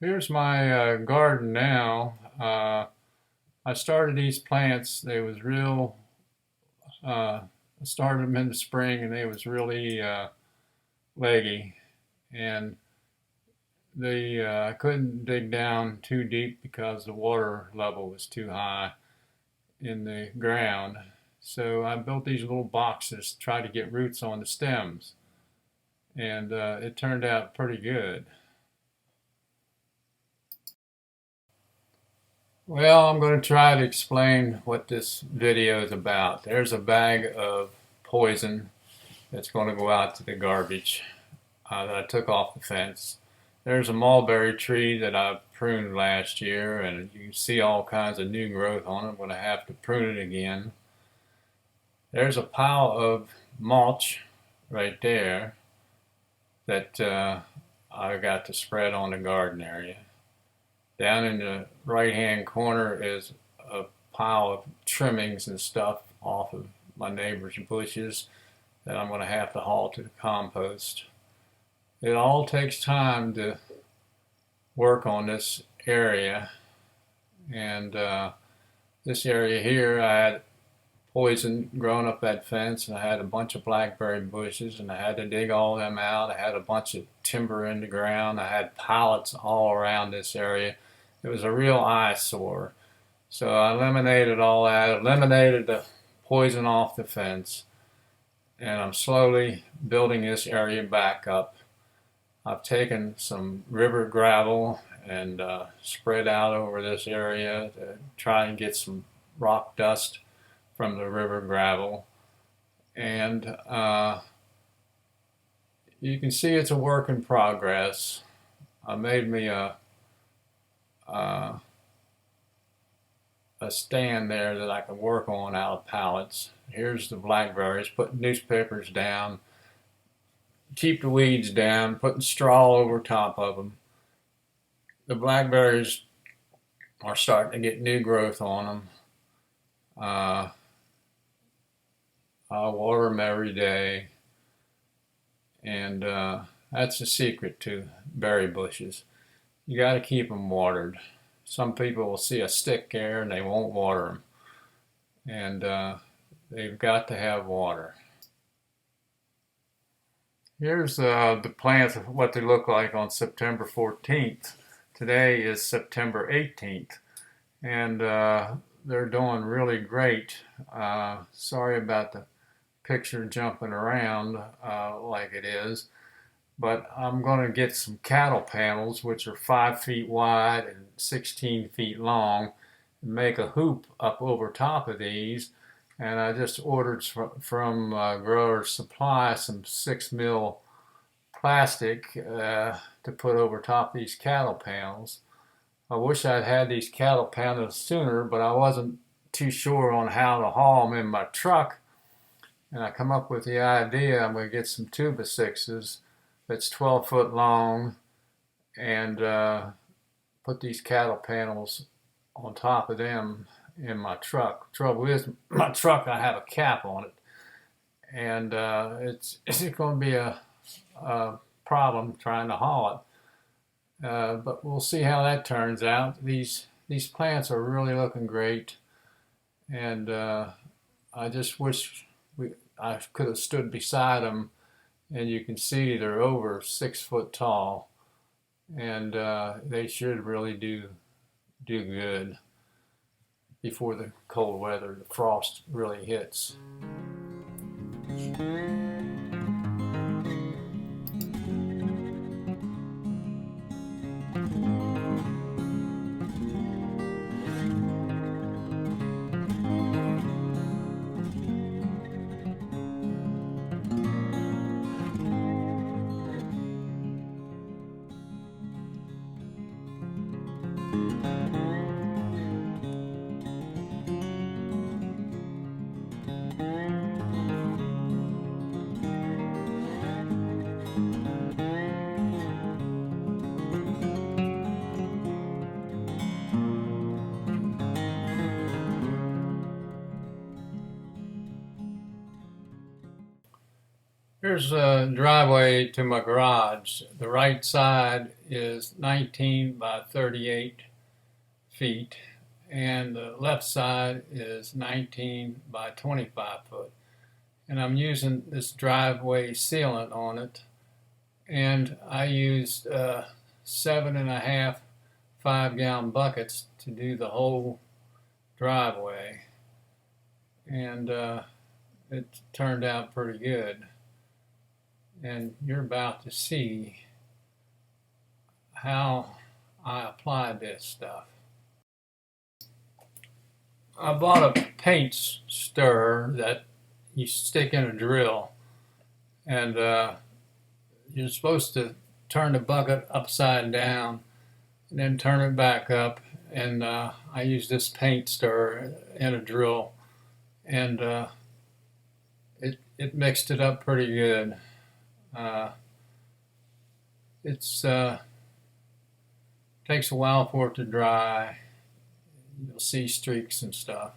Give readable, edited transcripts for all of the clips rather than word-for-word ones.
Here's my garden now. I started these plants. They was real. I started them in the spring, and they was really leggy, and they I couldn't dig down too deep because the water level was too high in the ground. So I built these little boxes to try to get roots on the stems, and it turned out pretty good. Well, I'm going to try to explain what this video is about. There's a bag of poison that's going to go out to the garbage that I took off the fence. There's a mulberry tree that I pruned last year, and you can see all kinds of new growth on it. I'm going to have to prune it again. There's a pile of mulch right there that I got to spread on the garden area. Down in the right-hand corner is a pile of trimmings and stuff off of my neighbor's bushes that I'm going to have to haul to the compost. It all takes time to work on this area, and this area here, I had poison growing up that fence, and I had a bunch of blackberry bushes, and I had to dig all them out. I had a bunch of timber in the ground. I had pallets all around this area. It was a real eyesore. So I eliminated all that, eliminated the poison off the fence, and I'm slowly building this area back up. I've taken some river gravel and spread out over this area to try and get some rock dust from the river gravel. And you can see it's a work in progress. I made me a stand there that I can work on out of pallets. Here's the blackberries, putting newspapers down, keep the weeds down, putting straw over top of them. The blackberries are starting to get new growth on them. I water them every day, and that's the secret to berry bushes. You got to keep them watered. Some people will see a stick there and they won't water them, and they've got to have water. Here's the plants of what they look like on September 14th. Today is September 18th, and they're doing really great. Sorry about the picture jumping around like it is, but I'm going to get some cattle panels, which are 5 feet wide and 16 feet long, and make a hoop up over top of these. And I just ordered from Growers Supply some 6 mil plastic to put over top of these cattle panels. I wish I'd had these cattle panels sooner, but I wasn't too sure on how to haul them in my truck. And I come up with the idea I'm going to get some 2x6s that's 12 foot long and put these cattle panels on top of them in my truck. Trouble is, my truck, I have a cap on it, and it's going to be a problem trying to haul it. But we'll see how that turns out. These plants are really looking great, and I just wish I could have stood beside them, and you can see they're over 6 foot tall, and they should really do good before the cold weather, the frost really hits. Here's a driveway to my garage. The right side is 19 by 38 feet, and the left side is 19 by 25 foot. And I'm using this driveway sealant on it, and I used 7.5 5-gallon buckets to do the whole driveway, and it turned out pretty good. And you're about to see how I applied this stuff. I bought a paint stirrer that you stick in a drill, and you're supposed to turn the bucket upside down and then turn it back up, and I use this paint stirrer in a drill, and it mixed it up pretty good. It's takes a while for it to dry. You'll see streaks and stuff.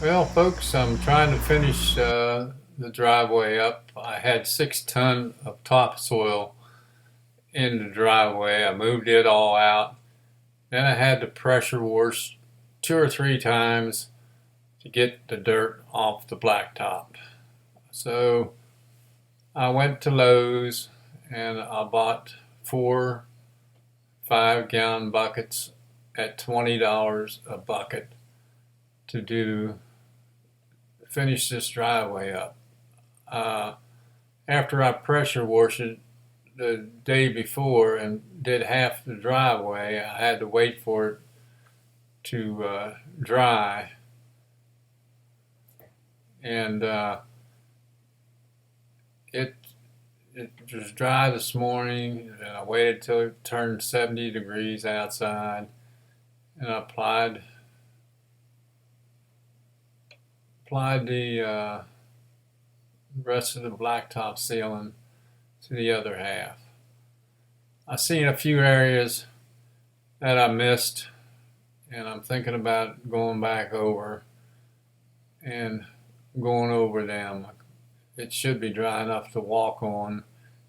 Well, folks, I'm trying to finish the driveway up. I had 6 tons of topsoil in the driveway. I moved it all out. Then I had to pressure wash 2 or 3 times to get the dirt off the blacktop. So I went to Lowe's and I bought 4 5-gallon buckets at $20 a bucket to finish this driveway up. After I pressure washed it the day before and did half the driveway, I had to wait for it to dry, and it was dry this morning, and I waited till it turned 70 degrees outside, and I applied the rest of the blacktop sealing to the other half. I've seen a few areas that I missed, and I'm thinking about going back over and going over them. It should be dry enough to walk on,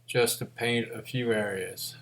just to paint a few areas.